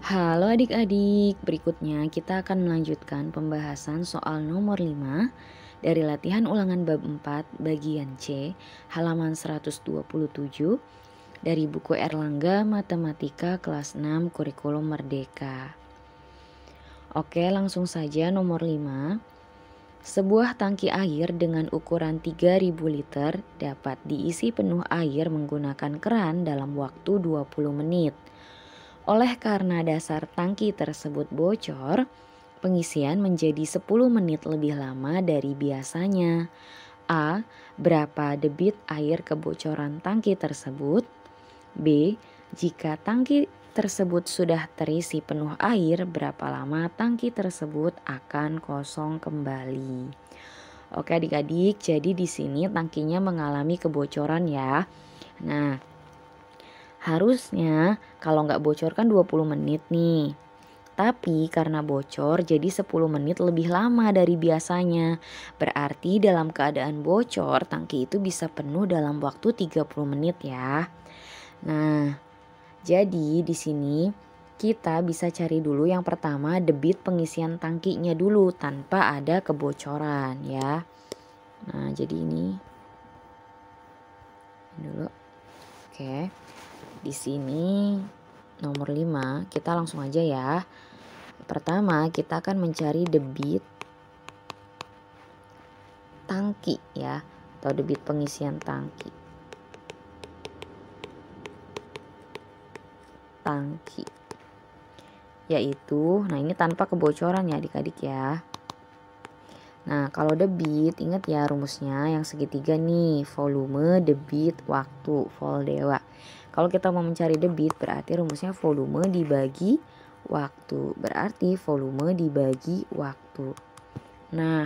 Halo adik-adik, berikutnya kita akan melanjutkan pembahasan soal nomor 5 dari latihan ulangan bab 4 bagian C halaman 127 dari buku Erlangga Matematika kelas 6 Kurikulum Merdeka. Oke, langsung saja nomor 5. Sebuah tangki air dengan ukuran 3000 liter dapat diisi penuh air menggunakan keran dalam waktu 20 menit. Oleh karena dasar tangki tersebut bocor, pengisian menjadi 10 menit lebih lama dari biasanya. A. Berapa debit air kebocoran tangki tersebut? B. Jika tangki tersebut sudah terisi penuh air, berapa lama tangki tersebut akan kosong kembali? Oke adik-adik, jadi di sini tangkinya mengalami kebocoran ya. Nah, harusnya kalau nggak bocor kan 20 menit nih. Tapi karena bocor jadi 10 menit lebih lama dari biasanya. Berarti dalam keadaan bocor tangki itu bisa penuh dalam waktu 30 menit ya. Nah, jadi di sini kita bisa cari dulu yang pertama debit pengisian tangkinya dulu tanpa ada kebocoran ya. Nah, jadi ini dulu. Oke. Di sini nomor 5 kita langsung aja ya. Pertama kita akan mencari debit tangki ya, atau debit pengisian tangki. Yaitu, nah ini tanpa kebocoran ya adik-adik ya. Nah kalau debit ingat ya rumusnya yang segitiga nih, volume, debit, waktu, vol dewa. Kalau kita mau mencari debit berarti rumusnya volume dibagi waktu, berarti volume dibagi waktu. Nah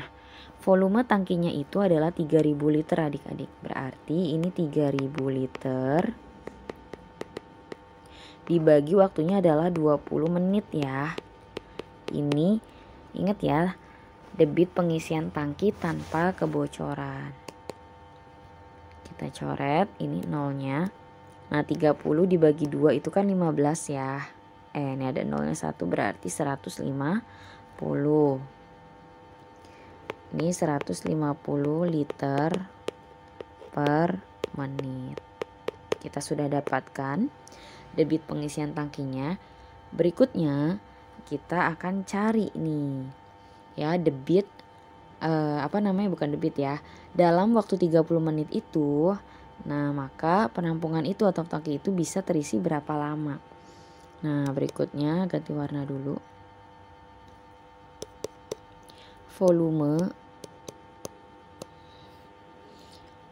volume tangkinya itu adalah 3000 liter adik-adik, berarti ini 3000 liter dibagi waktunya adalah 20 menit ya. Ini ingat ya, debit pengisian tangki tanpa kebocoran. Kita coret ini nolnya. Nah 30 dibagi 2 itu kan 15 ya. Ini ada nolnya 1 berarti 150. Ini 150 liter per menit. Kita sudah dapatkan debit pengisian tangkinya. Berikutnya kita akan cari nih ya debit bukan debit ya, dalam waktu 30 menit itu. Nah maka penampungan itu atau tangki itu bisa terisi berapa lama. Nah berikutnya ganti warna dulu. Volume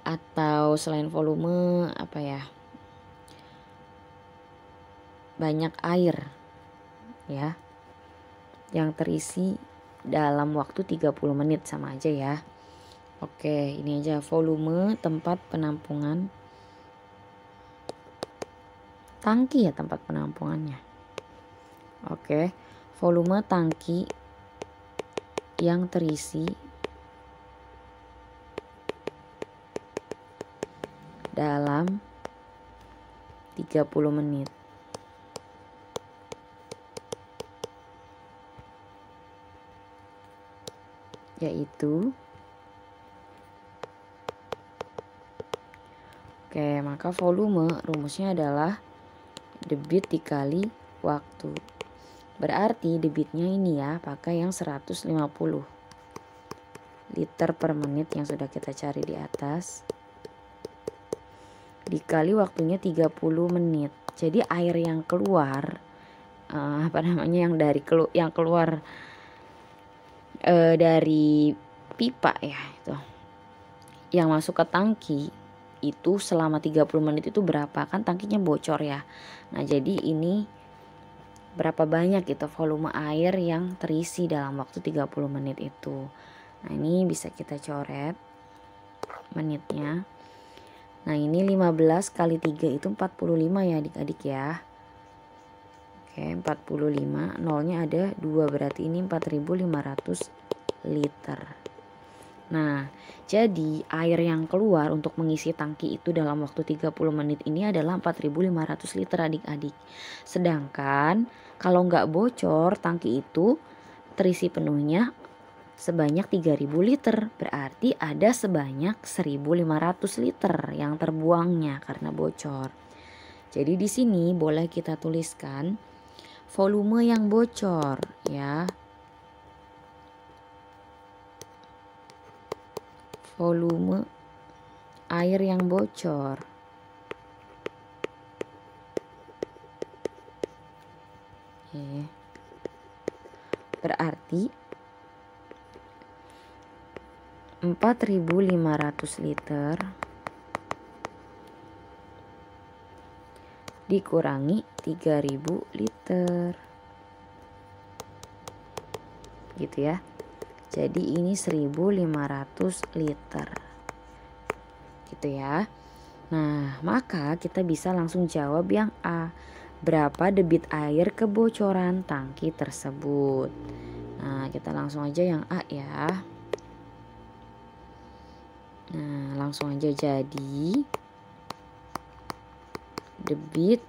atau selain volume apa ya, banyak air ya yang terisi dalam waktu 30 menit, sama aja ya. Oke, ini aja volume tempat penampungan tangki ya, tempat penampungannya. Oke, volume tangki yang terisi dalam 30 menit. Yaitu maka volume rumusnya adalah debit dikali waktu. Berarti debitnya ini ya pakai yang 150 liter per menit yang sudah kita cari di atas, dikali waktunya 30 menit. Jadi air yang keluar yang keluar dari pipa ya, itu yang masuk ke tangki itu selama 30 menit itu berapa, kan tangkinya bocor ya. Nah jadi ini berapa banyak itu volume air yang terisi dalam waktu 30 menit itu. Nah ini bisa kita coret menitnya. Nah ini 15 kali 3 itu 45 ya adik-adik ya. Oke 45, nolnya ada 2 berarti ini 4500 liter. Nah, jadi air yang keluar untuk mengisi tangki itu dalam waktu 30 menit ini adalah 4.500 liter adik-adik. Sedangkan kalau nggak bocor tangki itu terisi penuhnya sebanyak 3.000 liter. Berarti ada sebanyak 1.500 liter yang terbuangnya karena bocor. Jadi di sini boleh kita tuliskan volume yang bocor ya. Volume air yang bocor. Oke. Berarti 4.500 liter dikurangi 3.000 liter. Gitu ya. Jadi ini 1.500 liter. Gitu ya. Nah, maka kita bisa langsung jawab yang A. Berapa debit air kebocoran tangki tersebut? Nah, kita langsung aja yang A ya. Nah, langsung aja jadi debit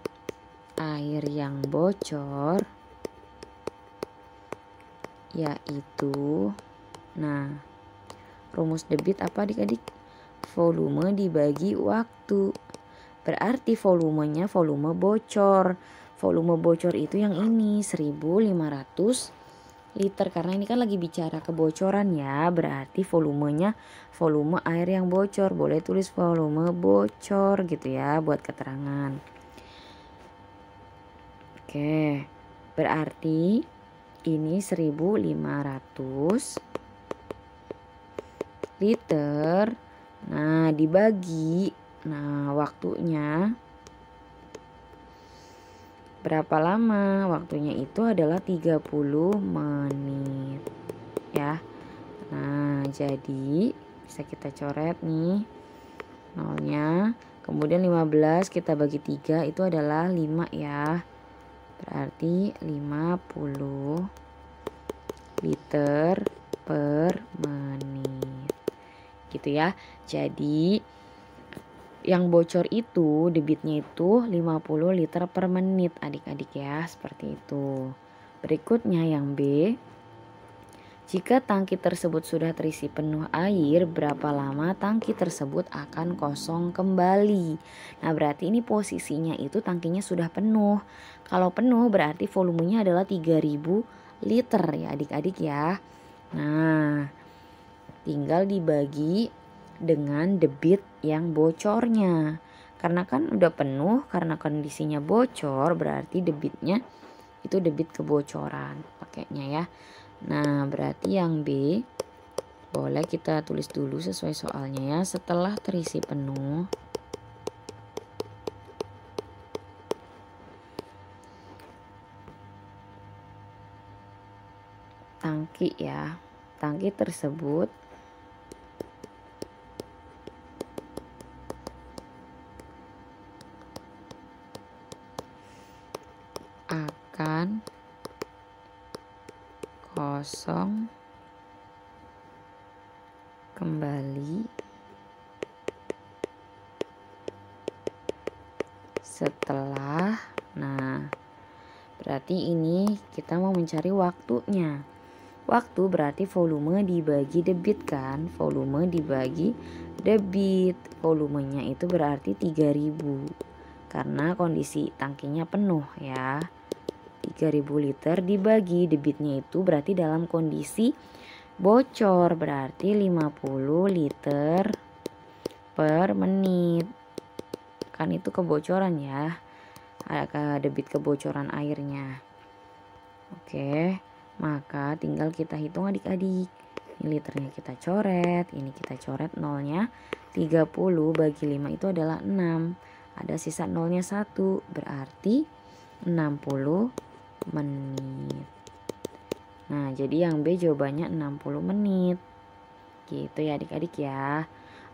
air yang bocor yaitu, nah, rumus debit apa adik-adik? Volume dibagi waktu. Berarti volumenya volume bocor. Volume bocor itu yang ini 1.500 liter. Karena ini kan lagi bicara kebocoran ya. Berarti volumenya volume air yang bocor. Boleh tulis volume bocor gitu ya buat keterangan. Oke, berarti ini 1.500 liter. Nah, dibagi. Nah, waktunya berapa lama? Waktunya itu adalah 30 menit. Ya. Nah, jadi bisa kita coret nih. Nolnya. Kemudian 15 kita bagi 3 itu adalah 5 ya. Berarti 50 liter per menit. Gitu ya. Jadi yang bocor itu debitnya itu 50 liter per menit adik-adik ya. Seperti itu. Berikutnya yang B. Jika tangki tersebut sudah terisi penuh air, berapa lama tangki tersebut akan kosong kembali? Nah, berarti ini posisinya itu tangkinya sudah penuh. Kalau penuh berarti volumenya adalah 3.000 liter ya adik-adik ya. Nah, tinggal dibagi dengan debit yang bocornya. Karena kan udah penuh, karena kondisinya bocor berarti debitnya itu debit kebocoran pakainya ya. Nah, berarti yang B boleh kita tulis dulu sesuai soalnya ya. Setelah terisi penuh tangki ya. Tangki tersebut akan kosong kembali setelah, nah berarti ini kita mau mencari waktunya. Waktu berarti volume dibagi debit kan, volume dibagi debit, volumenya itu berarti 3.000 karena kondisi tangkinya penuh ya. 3.000 liter dibagi debitnya itu berarti dalam kondisi bocor, berarti 50 liter per menit. Kan itu kebocoran ya, ada debit kebocoran airnya. Oke, maka tinggal kita hitung adik-adik. Ini liternya kita coret, ini kita coret nolnya. 30 bagi 5 itu adalah 6. Ada sisa nolnya 1, berarti 60 menit. Nah, jadi yang B jawabannya 60 menit. Gitu ya adik-adik ya.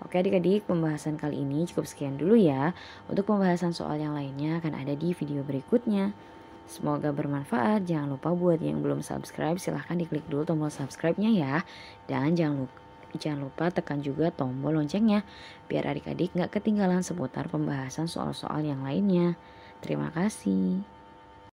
Oke adik-adik, pembahasan kali ini cukup sekian dulu ya. Untuk pembahasan soal yang lainnya akan ada di video berikutnya. Semoga bermanfaat. Jangan lupa buat yang belum subscribe silahkan diklik dulu tombol subscribe-nya ya. Dan jangan Jangan lupa tekan juga tombol loncengnya biar adik-adik nggak ketinggalan seputar pembahasan soal-soal yang lainnya. Terima kasih.